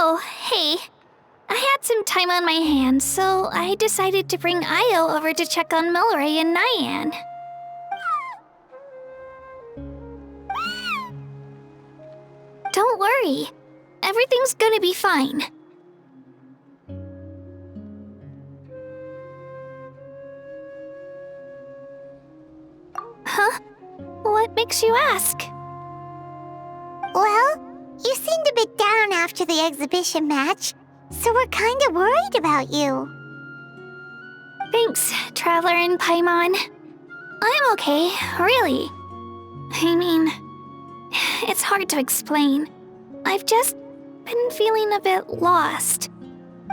Oh, hey. I had some time on my hands, so I decided to bring Io over to check on Milray and Nyan. Don't worry. Everything's gonna be fine. Huh? What makes you ask? Well, you seemed a bit down after the exhibition match, so we're kinda worried about you. Thanks, Traveler and Paimon. I'm okay, really. I mean, it's hard to explain. I've just been feeling a bit lost.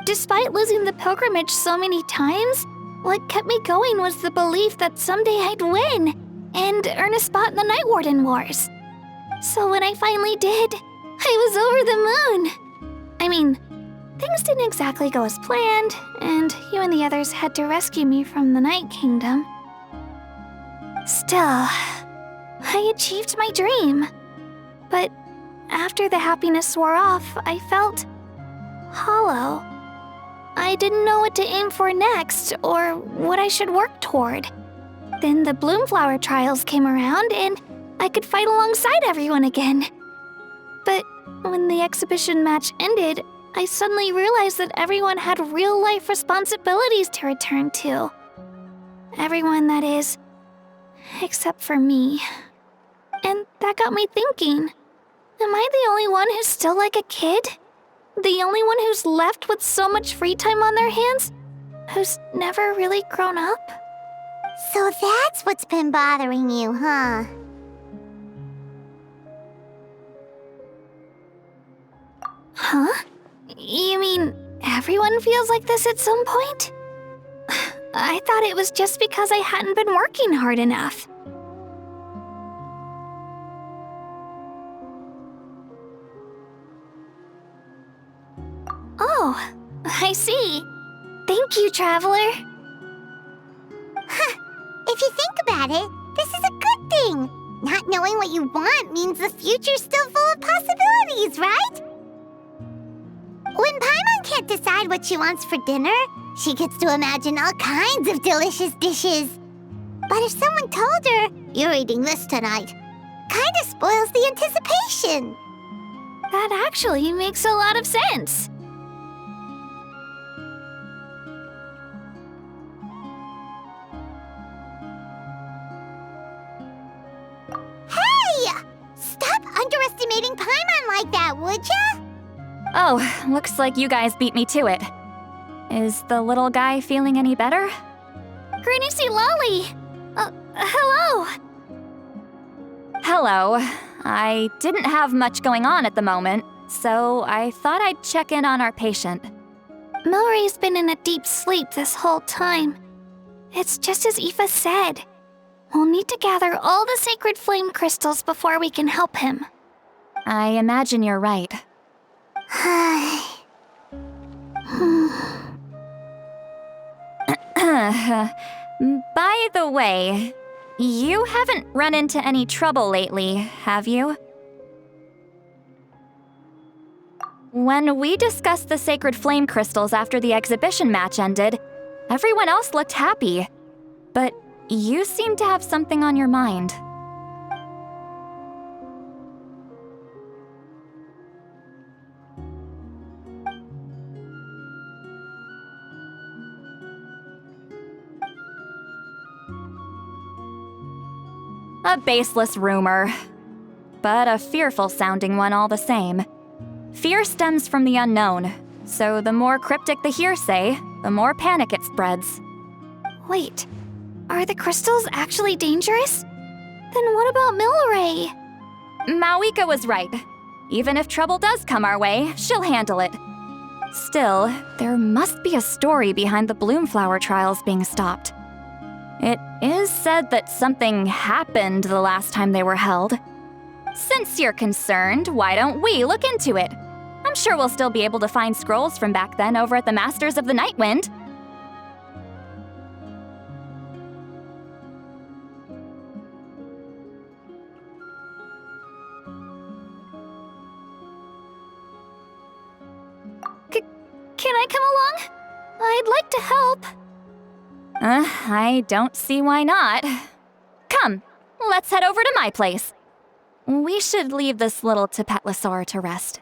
Despite losing the pilgrimage so many times, what kept me going was the belief that someday I'd win and earn a spot in the Night Warden Wars. So when I finally did, I was over the moon. I mean, things didn't exactly go as planned, and you and the others had to rescue me from the Night Kingdom. Still, I achieved my dream. But after the happiness wore off, I felt hollow. I didn't know what to aim for next or what I should work toward. Then the Bloomflower trials came around and I could fight alongside everyone again. But when the exhibition match ended, I suddenly realized that everyone had real-life responsibilities to return to. Everyone, that is, except for me. And that got me thinking, am I the only one who's still like a kid? The only one who's left with so much free time on their hands? Who's never really grown up? So that's what's been bothering you, huh? Huh? You mean everyone feels like this at some point? I thought it was just because I hadn't been working hard enough. Oh, I see. Thank you, Traveler. If you think about it, this is a good thing. Not knowing what you want means the future's still full of possibilities, right? When Paimon can't decide what she wants for dinner, she gets to imagine all kinds of delicious dishes. But if someone told her, "You're eating this tonight," kinda spoils the anticipation. That actually makes a lot of sense. Hey! Stop underestimating Paimon like that, would ya? Oh, looks like you guys beat me to it. Is the little guy feeling any better? Granny C. Lolly! Hello! Hello. I didn't have much going on at the moment, so I thought I'd check in on our patient. Milray's been in a deep sleep this whole time. It's just as Aoife said. We'll need to gather all the sacred flame crystals before we can help him. I imagine you're right. By the way, you haven't run into any trouble lately, have you? When we discussed the sacred flame crystals after the exhibition match ended, everyone else looked happy. But you seem to have something on your mind. A baseless rumor, but a fearful-sounding one all the same. Fear stems from the unknown, so the more cryptic the hearsay, the more panic it spreads. Wait, are the crystals actually dangerous? Then what about Milray? Mawika was right. Even if trouble does come our way, she'll handle it. Still, there must be a story behind the Bloomflower trials being stopped. It is said that something happened the last time they were held. Since you're concerned, why don't we look into it? I'm sure we'll still be able to find scrolls from back then over at the Masters of the Nightwind. I come along? I'd like to help. I don't see why not. Come, let's head over to my place. We should leave this little Tepetlosaur to rest.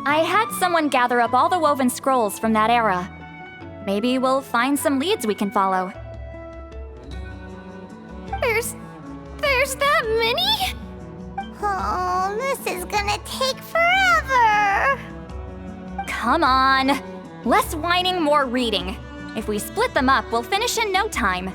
I had someone gather up all the woven scrolls from that era. Maybe we'll find some leads we can follow. There's that many? Oh, this is gonna take forever. Come on! Less whining, more reading. If we split them up, we'll finish in no time.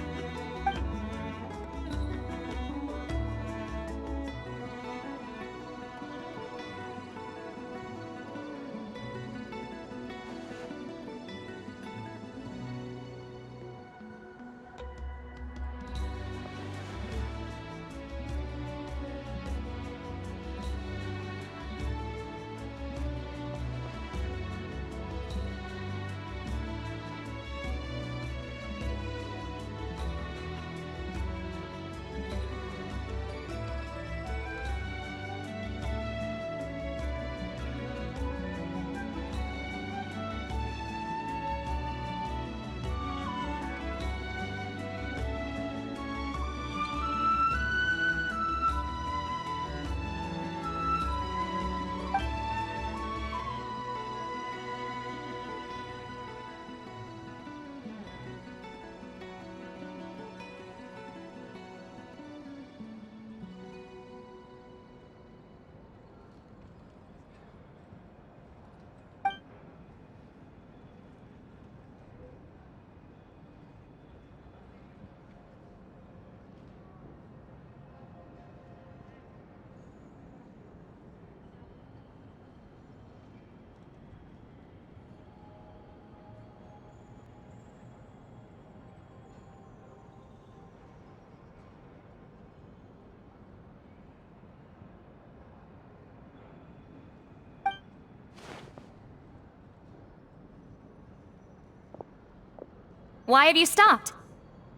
Why have you stopped?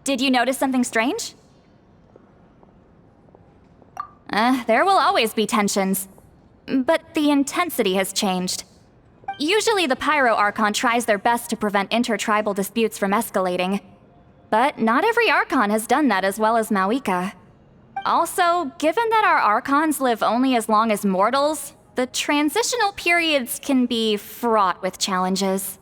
Did you notice something strange? There will always be tensions. But the intensity has changed. Usually the Pyro Archon tries their best to prevent intertribal disputes from escalating. But not every Archon has done that as well as Mawika. Also, given that our Archons live only as long as mortals, the transitional periods can be fraught with challenges.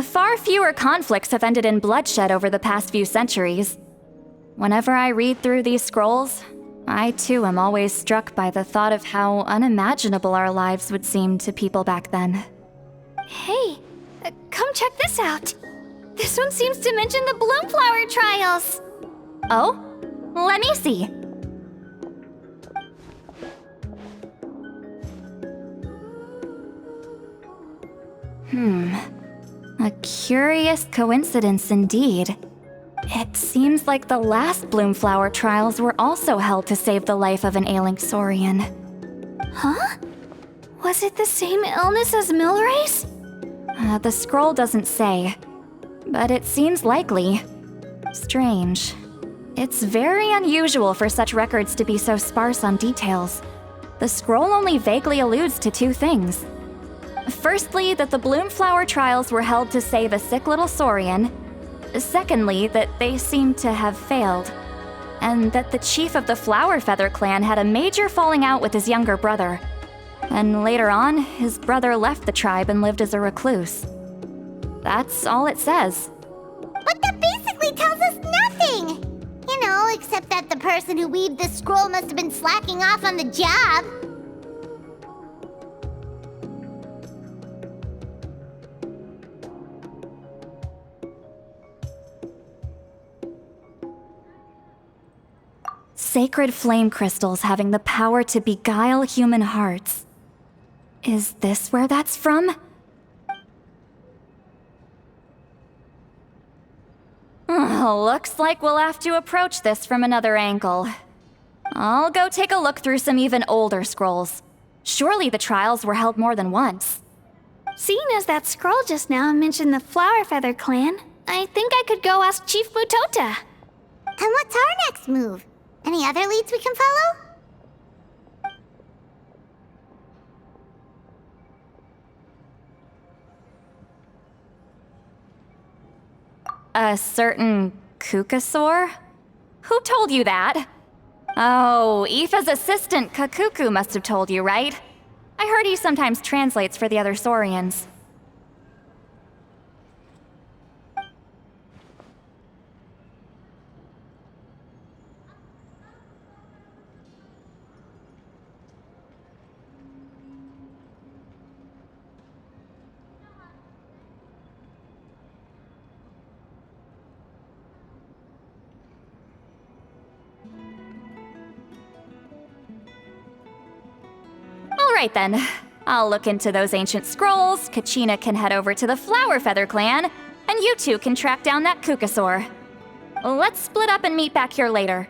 Far fewer conflicts have ended in bloodshed over the past few centuries. Whenever I read through these scrolls, I too am always struck by the thought of how unimaginable our lives would seem to people back then. Hey, come check this out. This one seems to mention the Bloomflower trials. Oh? Let me see. A curious coincidence indeed. It seems like the last Bloomflower trials were also held to save the life of an ailing Saurian. Huh? Was it the same illness as Milrace? The scroll doesn't say, but it seems likely. Strange. It's very unusual for such records to be so sparse on details. The scroll only vaguely alludes to two things. Firstly, that the Bloomflower trials were held to save a sick little Saurian. Secondly, that they seem to have failed. And that the chief of the Flower Feather clan had a major falling out with his younger brother. And later on, his brother left the tribe and lived as a recluse. That's all it says. But that basically tells us nothing! You know, except that the person who weaved this scroll must have been slacking off on the job. Sacred flame crystals having the power to beguile human hearts. Is this where that's from? Looks like we'll have to approach this from another angle. I'll go take a look through some even older scrolls. Surely the trials were held more than once. Seeing as that scroll just now mentioned the Flower Feather clan, I think I could go ask Chief Mutota. And what's our next move? Any other leads we can follow? A certain Kukasaur? Who told you that? Oh, Aoife's assistant Kakuku must have told you, right? I heard he sometimes translates for the other Saurians. Alright then. I'll look into those ancient scrolls, Kachina can head over to the Flower Feather clan, and you two can track down that Kukasaur. Let's split up and meet back here later.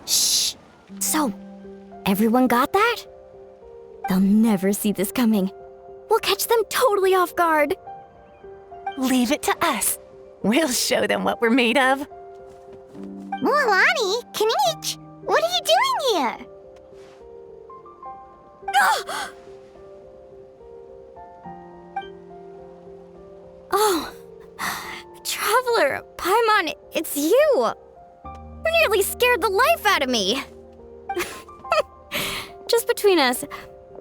Shh. So, everyone got that? They'll never see this coming. We'll catch them totally off guard. Leave it to us. We'll show them what we're made of. Mualani, Kinich, what are you doing here? Oh, Traveler, Paimon, it's you! You nearly scared the life out of me! Just between us,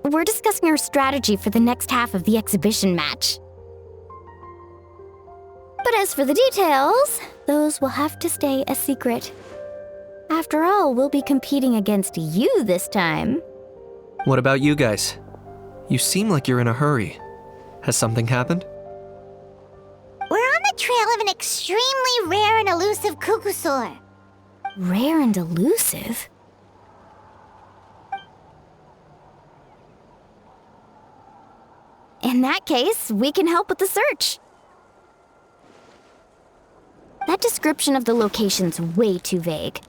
we're discussing our strategy for the next half of the exhibition match. But as for the details, those will have to stay a secret. After all, we'll be competing against you this time. What about you guys? You seem like you're in a hurry. Has something happened? We're on the trail of an extremely rare and elusive Kukusaur. Rare and elusive? In that case, we can help with the search. That description of the location's way too vague.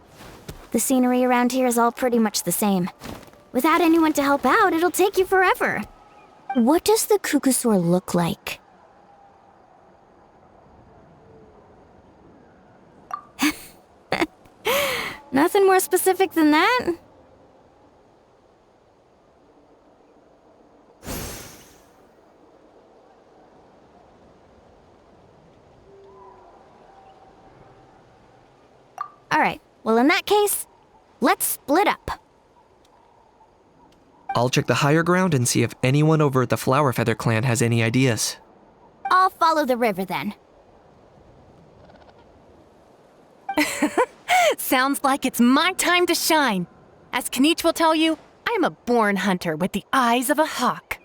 The scenery around here is all pretty much the same. Without anyone to help out, it'll take you forever. What does the Kukusaur look like? Nothing more specific than that? Alright, well in that case, let's split up. I'll check the higher ground and see if anyone over at the Flower Feather clan has any ideas. I'll follow the river then. Sounds like it's my time to shine. As Kinich will tell you, I'm a born hunter with the eyes of a hawk.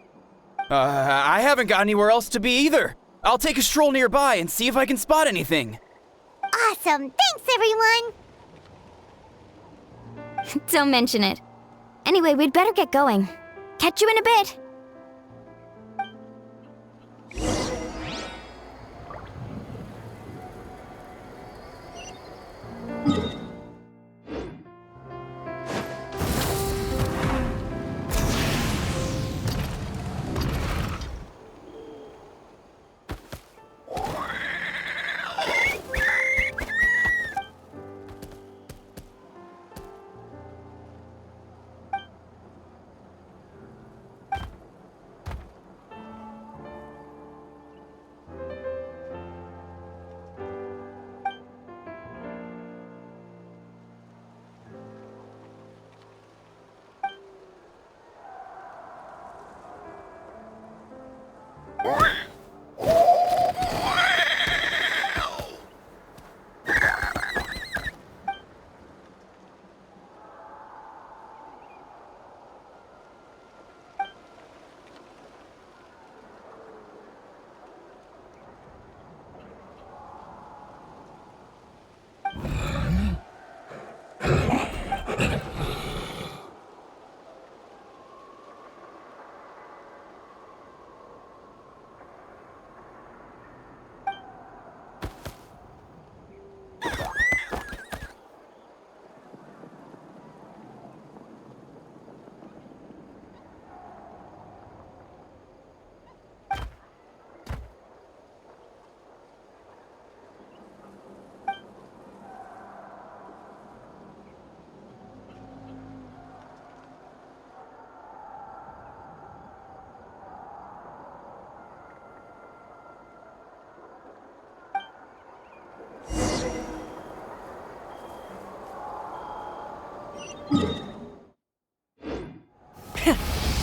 I haven't got anywhere else to be either. I'll take a stroll nearby and see if I can spot anything. Awesome, thanks everyone! Don't mention it. Anyway, we'd better get going. Catch you in a bit.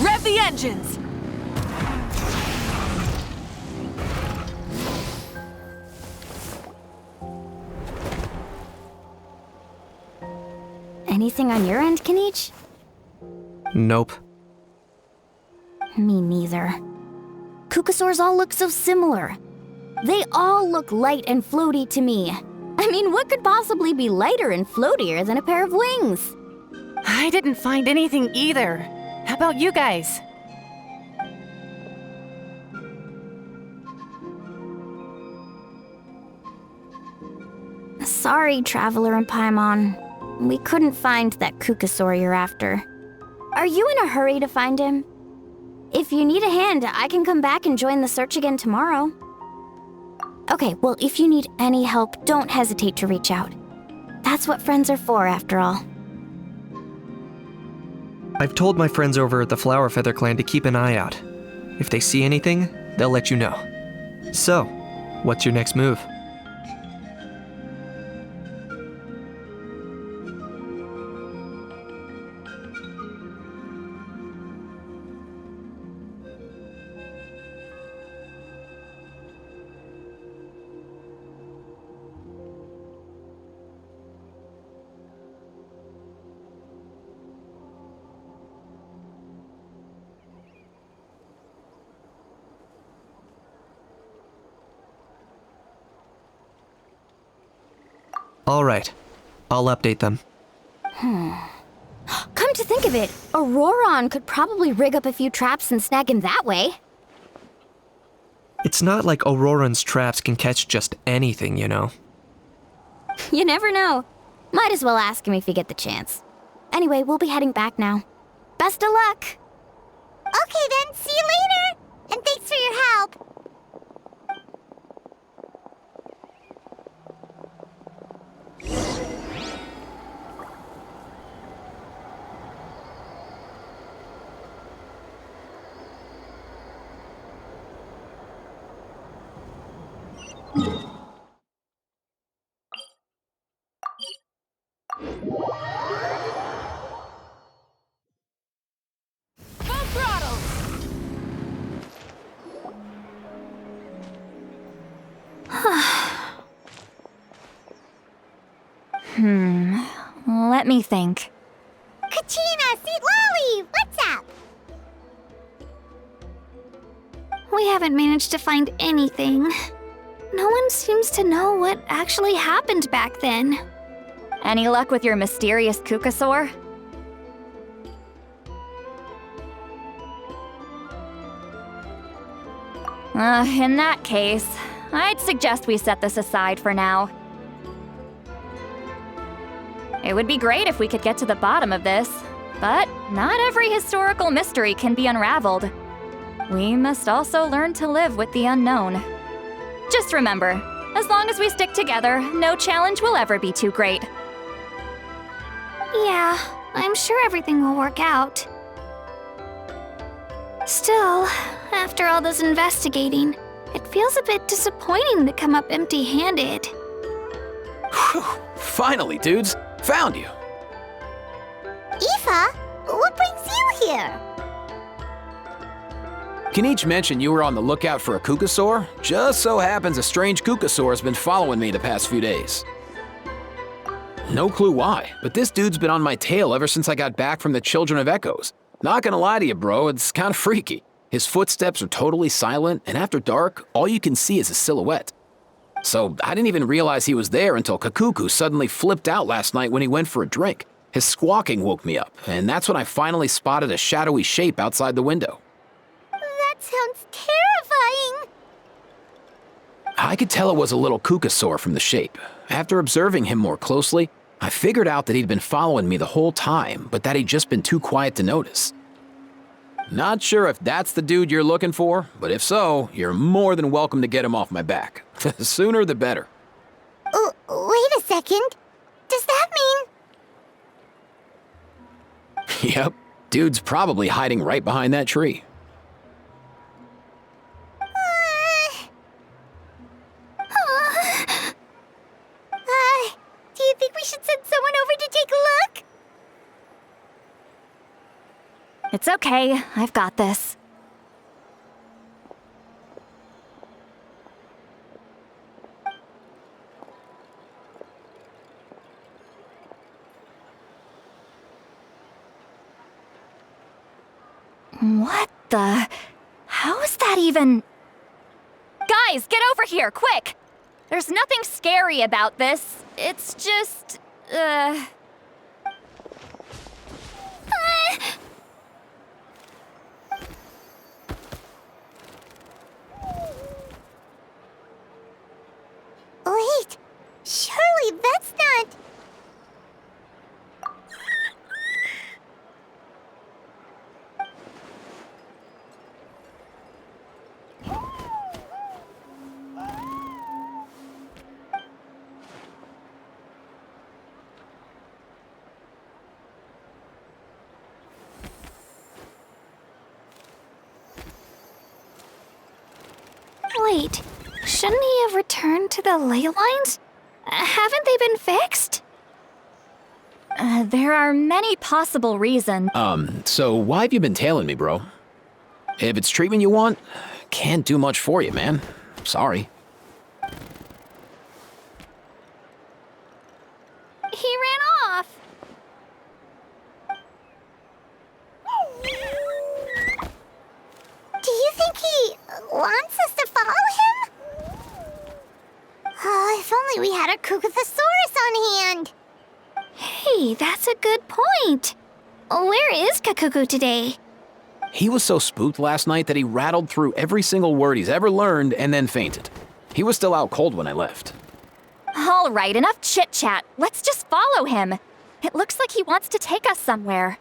Rev the engines! Anything on your end, Kinich? Nope. Me neither. Kukusaurs all look so similar. They all look light and floaty to me. I mean, what could possibly be lighter and floatier than a pair of wings? I I didn't find anything either. How about you guys? Sorry, Traveler and Paimon. We couldn't find that Kukasaur you're after. Are you in a hurry to find him? If you need a hand, I can come back and join the search again tomorrow. Okay, well, if you need any help, don't hesitate to reach out. That's what friends are for, after all. I've told my friends over at the Flower Feather Clan to keep an eye out. If they see anything, they'll let you know. So, what's your next move? All right, I'll update them. Come to think of it, Auroron could probably rig up a few traps and snag him that way. It's not like Auroran's traps can catch just anything, you know. You never know. Might as well ask him if you get the chance. Anyway, we'll be heading back now. Best of luck! Okay then, see you later! And thanks for your help! Let me think. Kachina, Seat Lolly, what's up? We haven't managed to find anything. No one seems to know what actually happened back then. Any luck with your mysterious Kukasaur? In that case, I'd suggest we set this aside for now. It would be great if we could get to the bottom of this, but not every historical mystery can be unraveled. We must also learn to live with the unknown. Just remember, as long as we stick together, no challenge will ever be too great. Yeah, I'm sure everything will work out. Still, after all this investigating, it feels a bit disappointing to come up empty-handed. Whew, finally, dudes. Found you. Aoife, what brings you here? Kinich mentioned you were on the lookout for a Kukasaur. Just so happens a strange Kukasaur has been following me the past few days. No clue why, but this dude's been on my tail ever since I got back from the Children of Echoes. Not gonna lie to you, bro, it's kinda freaky. His footsteps are totally silent, and after dark, all you can see is a silhouette. So I didn't even realize he was there until Kakuku suddenly flipped out last night when he went for a drink. His squawking woke me up, and that's when I finally spotted a shadowy shape outside the window. That sounds terrifying! I could tell it was a little Kukasaur from the shape. After observing him more closely, I figured out that he'd been following me the whole time, but that he'd just been too quiet to notice. Not sure if that's the dude you're looking for, but if so, you're more than welcome to get him off my back. The sooner the better. Wait a second. Does that mean... Yep, dude's probably hiding right behind that tree. Do you think we should send someone over to take a look? It's okay, I've got this. What the? How is that even? Guys, get over here, quick! There's nothing scary about this. It's just, right. Shouldn't he have returned to the ley lines? Haven't they been fixed? There are many possible reasons. So why have you been tailing me, bro? If it's treatment you want, can't do much for you, man. Sorry. He ran off. Do you think he wants us to follow him? Oh, if only we had a Kukathosaurus on hand. Hey, that's a good point. Where is Kakuku today? He was so spooked last night that he rattled through every single word he's ever learned and then fainted. He was still out cold when I left. All right, enough chit-chat. Let's just follow him. It looks like he wants to take us somewhere.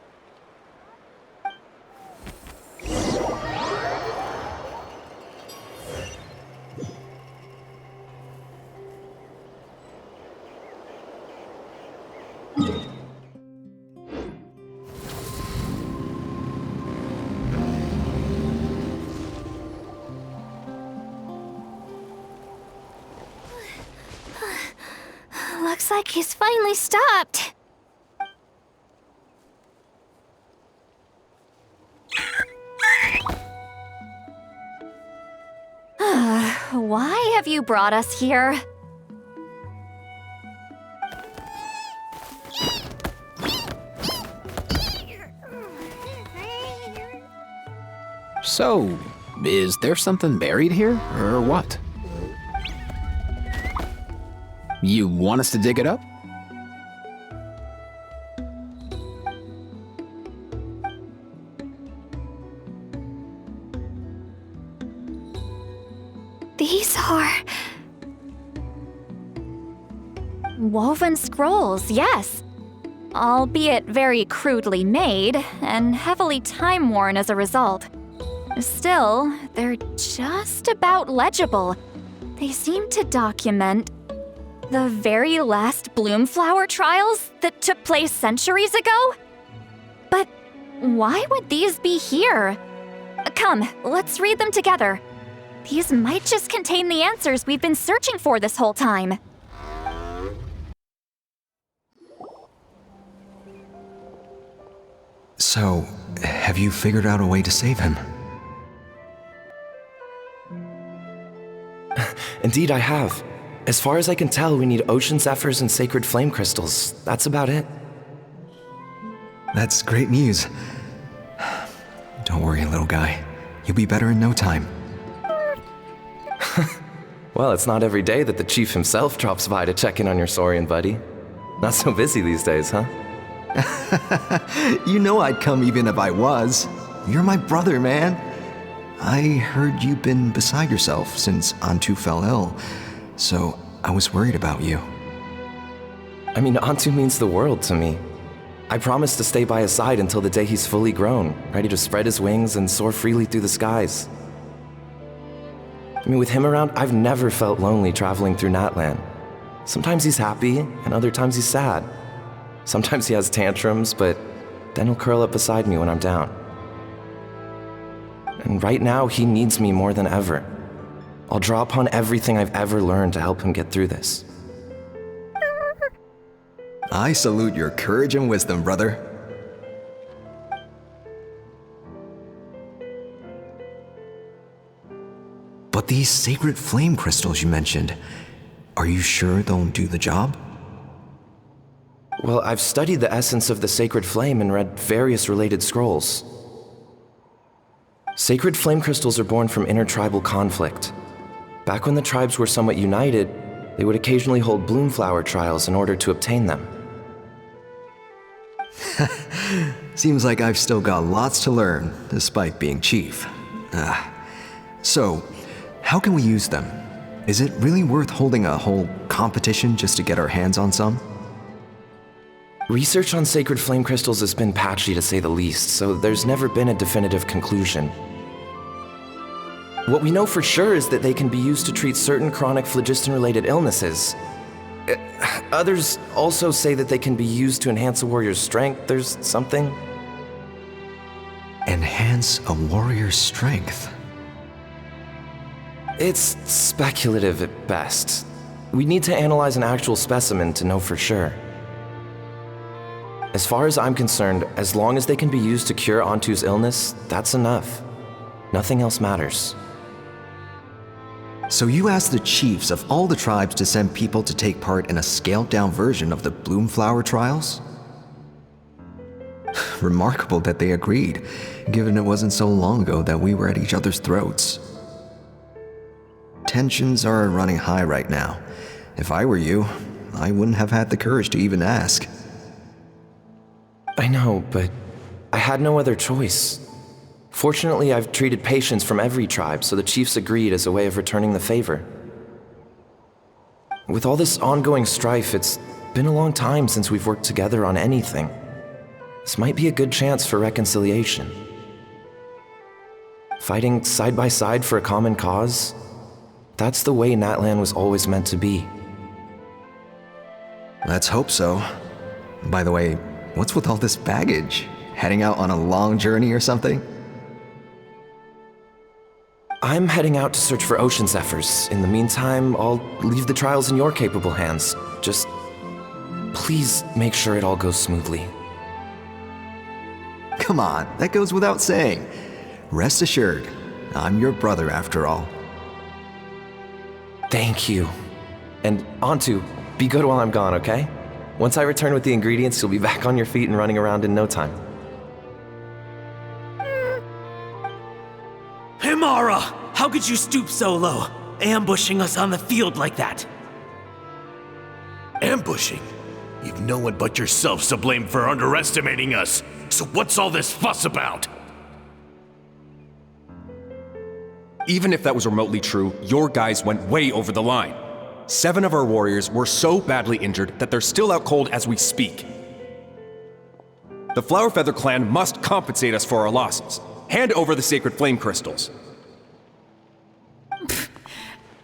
Looks like he's finally stopped. Why have you brought us here? So, is there something buried here, or what? You want us to dig it up? These are... Woven scrolls, yes. Albeit very crudely made, and heavily time-worn as a result. Still, they're just about legible. They seem to document the very last Bloomflower trials that took place centuries ago? But why would these be here? Come, let's read them together. These might just contain the answers we've been searching for this whole time. So, have you figured out a way to save him? Indeed, I have. As far as I can tell, we need ocean zephyrs and sacred flame crystals. That's about it. That's great news. Don't worry, little guy. You'll be better in no time. Well, it's not every day that the chief himself drops by to check in on your Saurian buddy. Not so busy these days, huh? You know I'd come even if I was. You're my brother, man. I heard you've been beside yourself since Antu fell ill, so I was worried about you. I mean, Antu means the world to me. I promised to stay by his side until the day he's fully grown, ready to spread his wings and soar freely through the skies. I mean, with him around, I've never felt lonely traveling through Natlan. Sometimes he's happy, and other times he's sad. Sometimes he has tantrums, but then he'll curl up beside me when I'm down. And right now, he needs me more than ever. I'll draw upon everything I've ever learned to help him get through this. I salute your courage and wisdom, brother. But these sacred flame crystals you mentioned, are you sure they'll do the job? Well, I've studied the essence of the sacred flame and read various related scrolls. Sacred flame crystals are born from intertribal conflict. Back when the tribes were somewhat united, they would occasionally hold Bloomflower trials in order to obtain them. Seems like I've still got lots to learn, despite being chief. So, how can we use them? Is it really worth holding a whole competition just to get our hands on some? Research on sacred flame crystals has been patchy to say the least, so there's never been a definitive conclusion. What we know for sure is that they can be used to treat certain chronic phlogiston-related illnesses. Others also say that they can be used to enhance a warrior's strength. There's something. Enhance a warrior's strength. It's speculative at best. We need to analyze an actual specimen to know for sure. As far as I'm concerned, as long as they can be used to cure Antu's illness, that's enough. Nothing else matters. So you asked the chiefs of all the tribes to send people to take part in a scaled-down version of the Bloomflower trials? Remarkable that they agreed, given it wasn't so long ago that we were at each other's throats. Tensions are running high right now. If I were you, I wouldn't have had the courage to even ask. I know, but I had no other choice. Fortunately, I've treated patients from every tribe, so the chiefs agreed as a way of returning the favor. With all this ongoing strife, it's been a long time since we've worked together on anything. This might be a good chance for reconciliation. Fighting side by side for a common cause, that's the way Natlan was always meant to be. Let's hope so. By the way, what's with all this baggage? Heading out on a long journey or something? I'm heading out to search for ocean zephyrs. In the meantime, I'll leave the trials in your capable hands. Just please make sure it all goes smoothly. Come on, that goes without saying. Rest assured, I'm your brother after all. Thank you. And Antu, be good while I'm gone, okay? Once I return with the ingredients, you'll be back on your feet and running around in no time. Himara! How could you stoop so low, ambushing us on the field like that? Ambushing? You've no one but yourself to blame for underestimating us. So what's all this fuss about? Even if that was remotely true, your guys went way over the line. 7 of our warriors were so badly injured that they're still out cold as we speak. The Flower Feather clan must compensate us for our losses. Hand over the sacred flame crystals.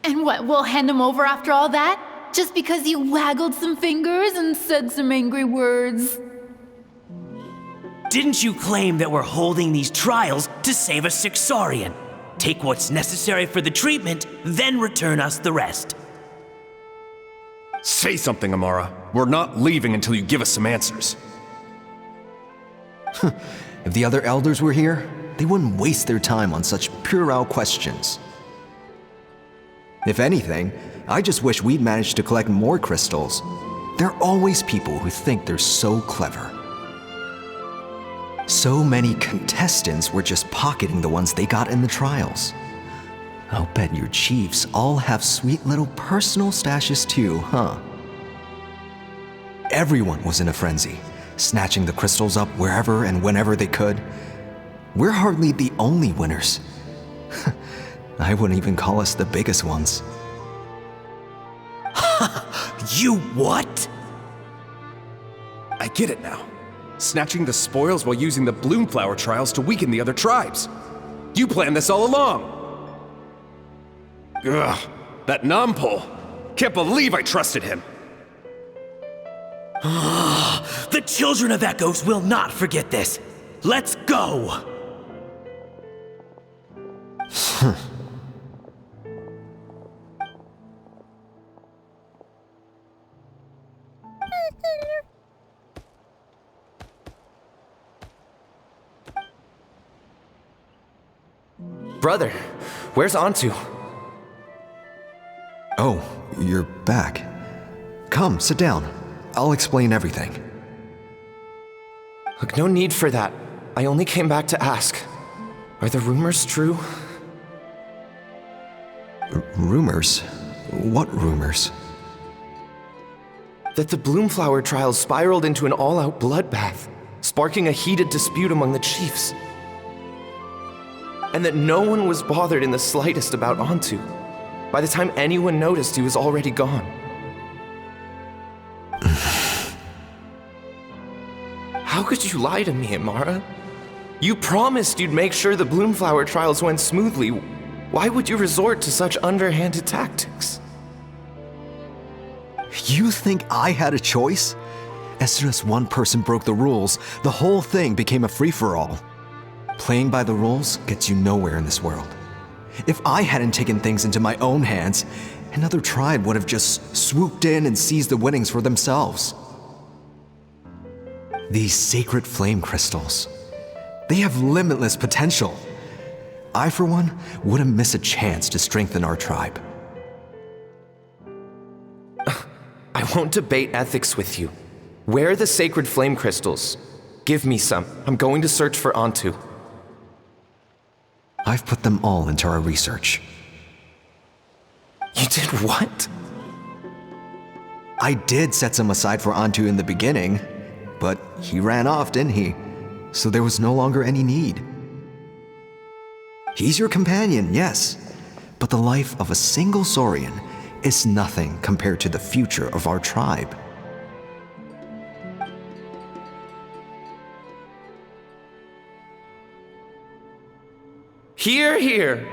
And what, we'll hand them over after all that? Just because you waggled some fingers and said some angry words? Didn't you claim that we're holding these trials to save a Sixarian? Take what's necessary for the treatment, then return us the rest. Say something, Amara. We're not leaving until you give us some answers. If the other elders were here, they wouldn't waste their time on such puerile questions. If anything, I just wish we'd managed to collect more crystals. There are always people who think they're so clever. So many contestants were just pocketing the ones they got in the trials. I'll bet your chiefs all have sweet little personal stashes too, huh? Everyone was in a frenzy, snatching the crystals up wherever and whenever they could. We're hardly the only winners. I wouldn't even call us the biggest ones. You what? I get it now. Snatching the spoils while using the Bloomflower trials to weaken the other tribes. You planned this all along. Ugh, that Nampol. Can't believe I trusted him. The children of Echoes will not forget this. Let's go! Brother, where's Antu? Oh, you're back. Come, sit down. I'll explain everything. Look, no need for that. I only came back to ask. Are the rumors true? Rumors? What rumors? That the Bloomflower trials spiraled into an all-out bloodbath, sparking a heated dispute among the chiefs. And that no one was bothered in the slightest about Antu. By the time anyone noticed, he was already gone. How could you lie to me, Amara? You promised you'd make sure the Bloomflower trials went smoothly. Why would you resort to such underhanded tactics? You think I had a choice? As soon as one person broke the rules, the whole thing became a free-for-all. Playing by the rules gets you nowhere in this world. If I hadn't taken things into my own hands, another tribe would have just swooped in and seized the winnings for themselves. These sacred flame crystals, they have limitless potential. I, for one, wouldn't miss a chance to strengthen our tribe. I won't debate ethics with you. Where are the sacred flame crystals? Give me some. I'm going to search for Antu. I've put them all into our research. You did what? I did set some aside for Antu in the beginning, but he ran off, didn't he? So there was no longer any need. He's your companion, yes, but the life of a single Saurian is nothing compared to the future of our tribe. Hear, hear.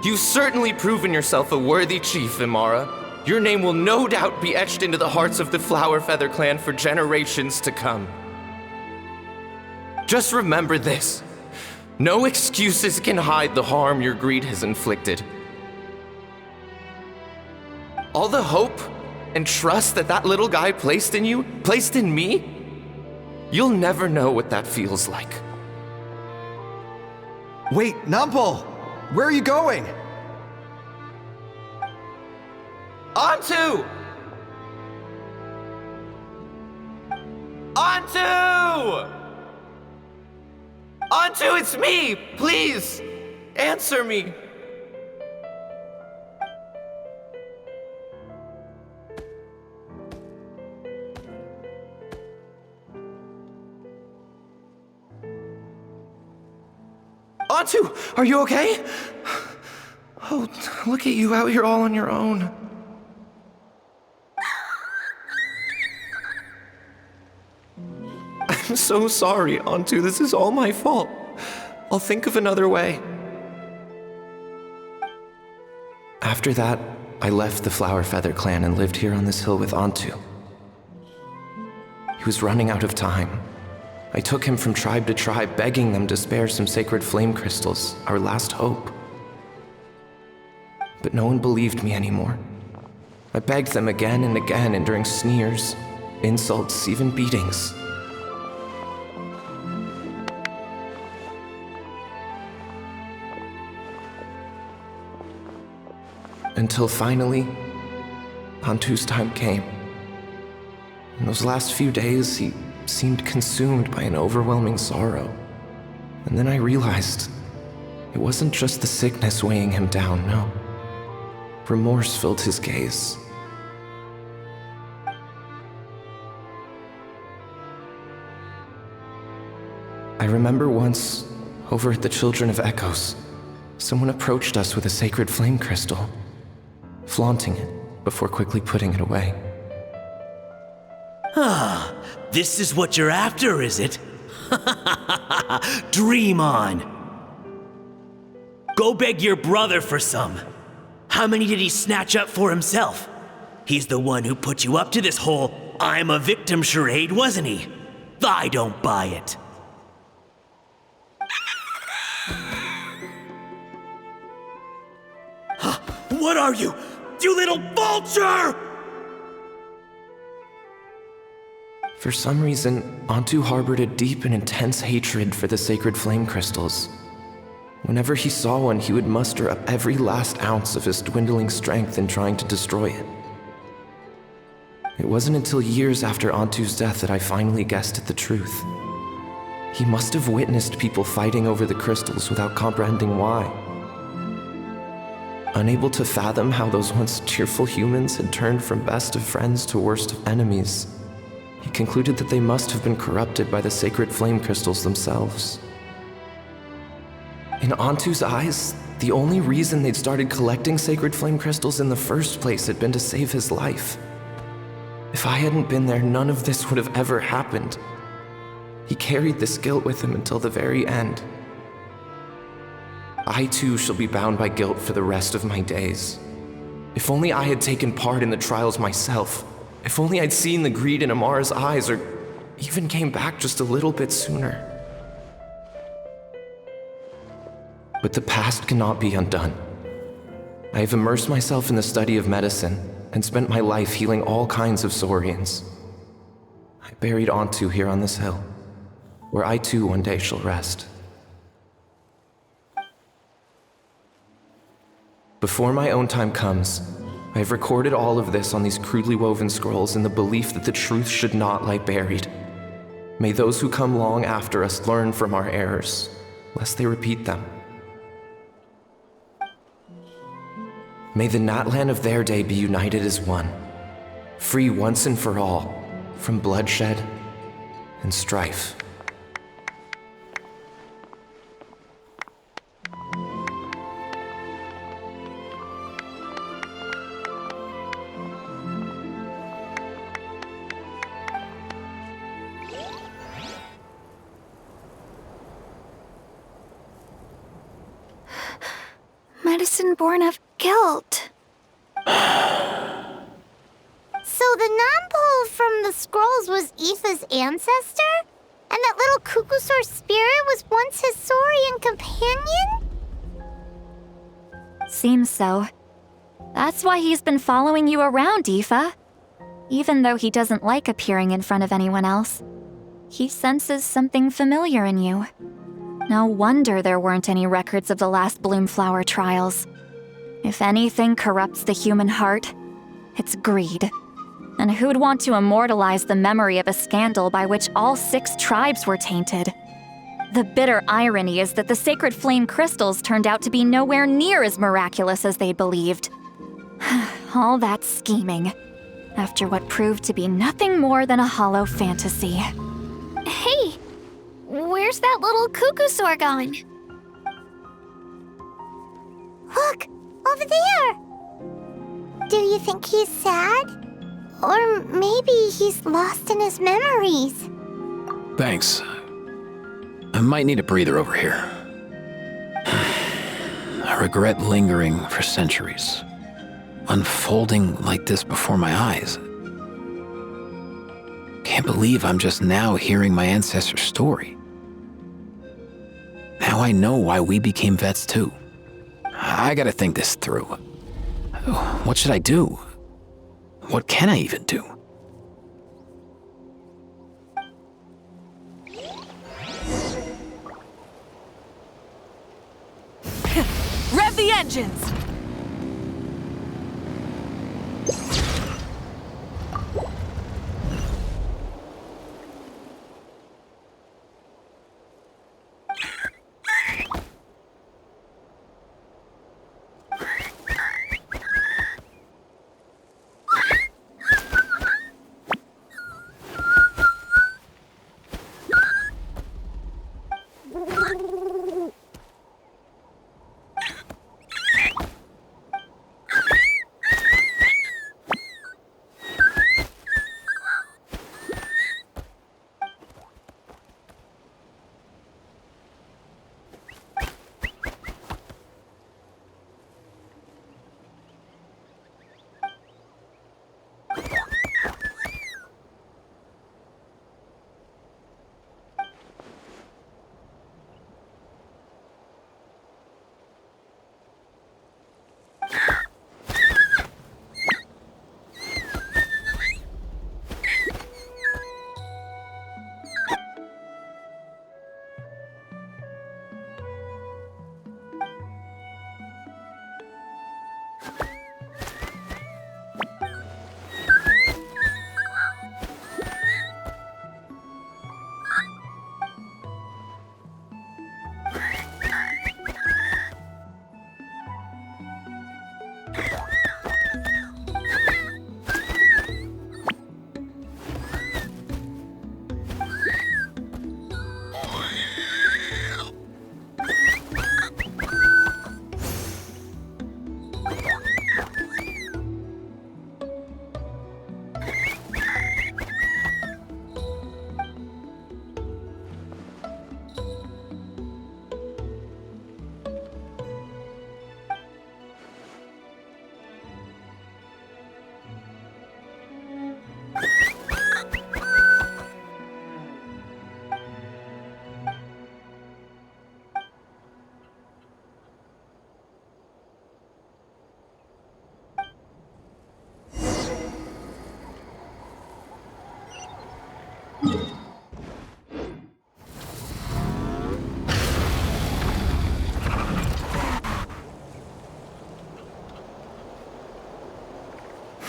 You've certainly proven yourself a worthy chief, Imara. Your name will no doubt be etched into the hearts of the Flower Feather clan for generations to come. Just remember this. No excuses can hide the harm your greed has inflicted. All the hope and trust that little guy placed in you, placed in me, you'll never know what that feels like. Wait, Nampal! Where are you going? Antu! Antu! Antu, it's me! Please, answer me! Antu, are you okay? Oh, look at you out here all on your own. I'm so sorry, Antu. This is all my fault. I'll think of another way. After that, I left the Flower Feather clan and lived here on this hill with Antu. He was running out of time. I took him from tribe to tribe, begging them to spare some sacred flame crystals, our last hope. But no one believed me anymore. I begged them again and again, enduring sneers, insults, even beatings. Until finally, Antu's time came. In those last few days, he seemed consumed by an overwhelming sorrow. And then I realized it wasn't just the sickness weighing him down, no. Remorse filled his gaze. I remember once, over at the Children of Echoes, someone approached us with a sacred flame crystal, flaunting it before quickly putting it away. Ah, this is what you're after, is it? Dream on. Go beg your brother for some. How many did he snatch up for himself? He's the one who put you up to this whole I'm a victim charade, wasn't he? I don't buy it. What are you? You little vulture! For some reason, Antu harbored a deep and intense hatred for the sacred flame crystals. Whenever he saw one, he would muster up every last ounce of his dwindling strength in trying to destroy it. It wasn't until years after Antu's death that I finally guessed at the truth. He must have witnessed people fighting over the crystals without comprehending why. Unable to fathom how those once cheerful humans had turned from best of friends to worst of enemies, he concluded that they must have been corrupted by the sacred flame crystals themselves. In Antu's eyes, the only reason they'd started collecting sacred flame crystals in the first place had been to save his life. If I hadn't been there, none of this would have ever happened. He carried this guilt with him until the very end. I too shall be bound by guilt for the rest of my days. If only I had taken part in the trials myself. If only I'd seen the greed in Amara's eyes, or even came back just a little bit sooner. But the past cannot be undone. I have immersed myself in the study of medicine and spent my life healing all kinds of saurians. I buried Antu here on this hill, where I too one day shall rest. Before my own time comes, I have recorded all of this on these crudely woven scrolls in the belief that the truth should not lie buried. May those who come long after us learn from our errors, lest they repeat them. May the Natlan of their day be united as one, free once and for all from bloodshed and strife. Medicine born of guilt. So the non-pole from the scrolls was Aoife's ancestor? And that little Kukusaur spirit was once his saurian companion? Seems so. That's why he's been following you around, Aoife. Even though he doesn't like appearing in front of anyone else, he senses something familiar in you. No wonder there weren't any records of the last Bloomflower trials. If anything corrupts the human heart, it's greed. And who'd want to immortalize the memory of a scandal by which all 6 tribes were tainted? The bitter irony is that the sacred flame crystals turned out to be nowhere near as miraculous as they believed. All that scheming, after what proved to be nothing more than a hollow fantasy. Hey, where's that little Kukusaur gone? Look, over there! Do you think he's sad? Or maybe he's lost in his memories? Thanks. I might need a breather over here. I regret lingering for centuries, unfolding like this before my eyes. Can't believe I'm just now hearing my ancestor's story. Now I know why we became vets too. I gotta think this through. What should I do? What can I even do? Rev the engines!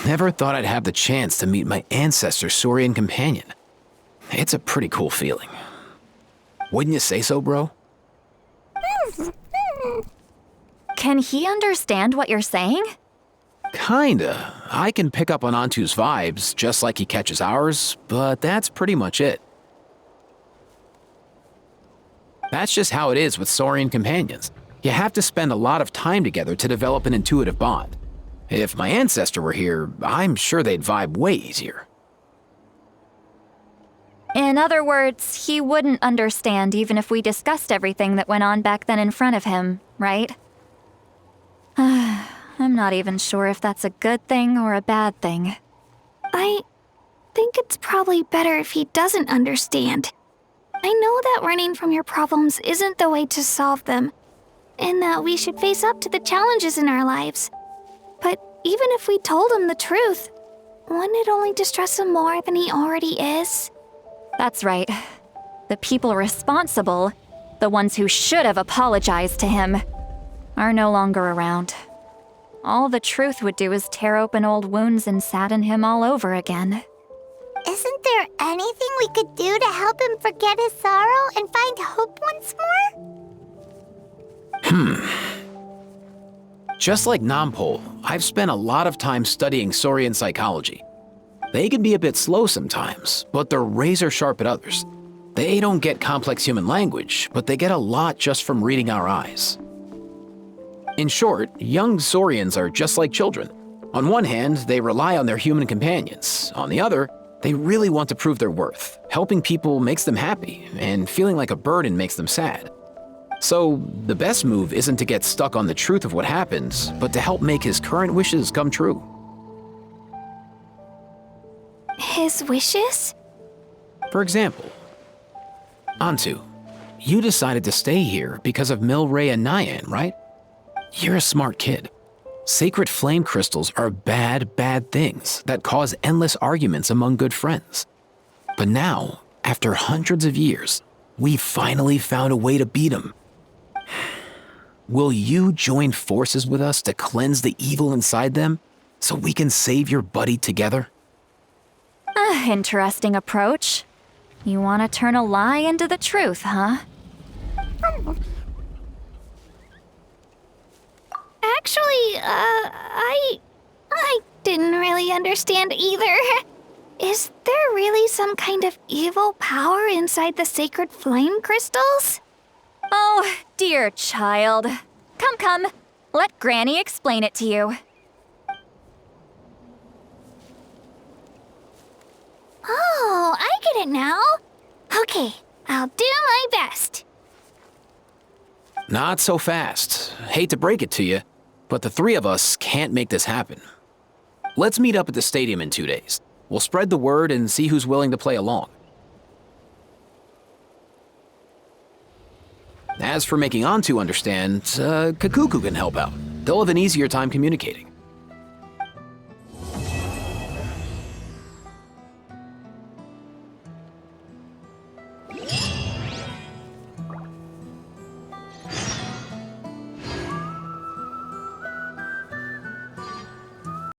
Never thought I'd have the chance to meet my ancestor Saurian companion. It's a pretty cool feeling. Wouldn't you say so, bro? Can he understand what you're saying? Kinda. I can pick up on Antu's vibes, just like he catches ours, but that's pretty much it. That's just how it is with Saurian companions. You have to spend a lot of time together to develop an intuitive bond. If my ancestor were here, I'm sure they'd vibe way easier. In other words, he wouldn't understand even if we discussed everything that went on back then in front of him, right? I'm not even sure if that's a good thing or a bad thing. I think it's probably better if he doesn't understand. I know that running from your problems isn't the way to solve them, and that we should face up to the challenges in our lives. But even if we told him the truth, wouldn't it only distress him more than he already is? That's right. The people responsible, the ones who should have apologized to him, are no longer around. All the truth would do is tear open old wounds and sadden him all over again. Isn't there anything we could do to help him forget his sorrow and find hope once more? Just like Nampol, I've spent a lot of time studying Saurian psychology. They can be a bit slow sometimes, but they're razor sharp at others. They don't get complex human language, but they get a lot just from reading our eyes. In short, young Saurians are just like children. On one hand, they rely on their human companions. On the other, they really want to prove their worth. Helping people makes them happy, and feeling like a burden makes them sad. So, the best move isn't to get stuck on the truth of what happened, but to help make his current wishes come true. His wishes? For example, Antu, you decided to stay here because of Milray and Nyan, right? You're a smart kid. Sacred flame crystals are bad, bad things that cause endless arguments among good friends. But now, after hundreds of years, we finally found a way to beat them. Will you join forces with us to cleanse the evil inside them so we can save your buddy together? Interesting approach. You want to turn a lie into the truth, huh? Actually, I didn't really understand either. Is there really some kind of evil power inside the sacred flame crystals? Oh, dear child. Come. Let Granny explain it to you. Oh, I get it now. Okay, I'll do my best. Not so fast. Hate to break it to you, but the three of us can't make this happen. Let's meet up at the stadium in 2 days. We'll spread the word and see who's willing to play along. As for making Antu understand, Kakuku can help out. They'll have an easier time communicating.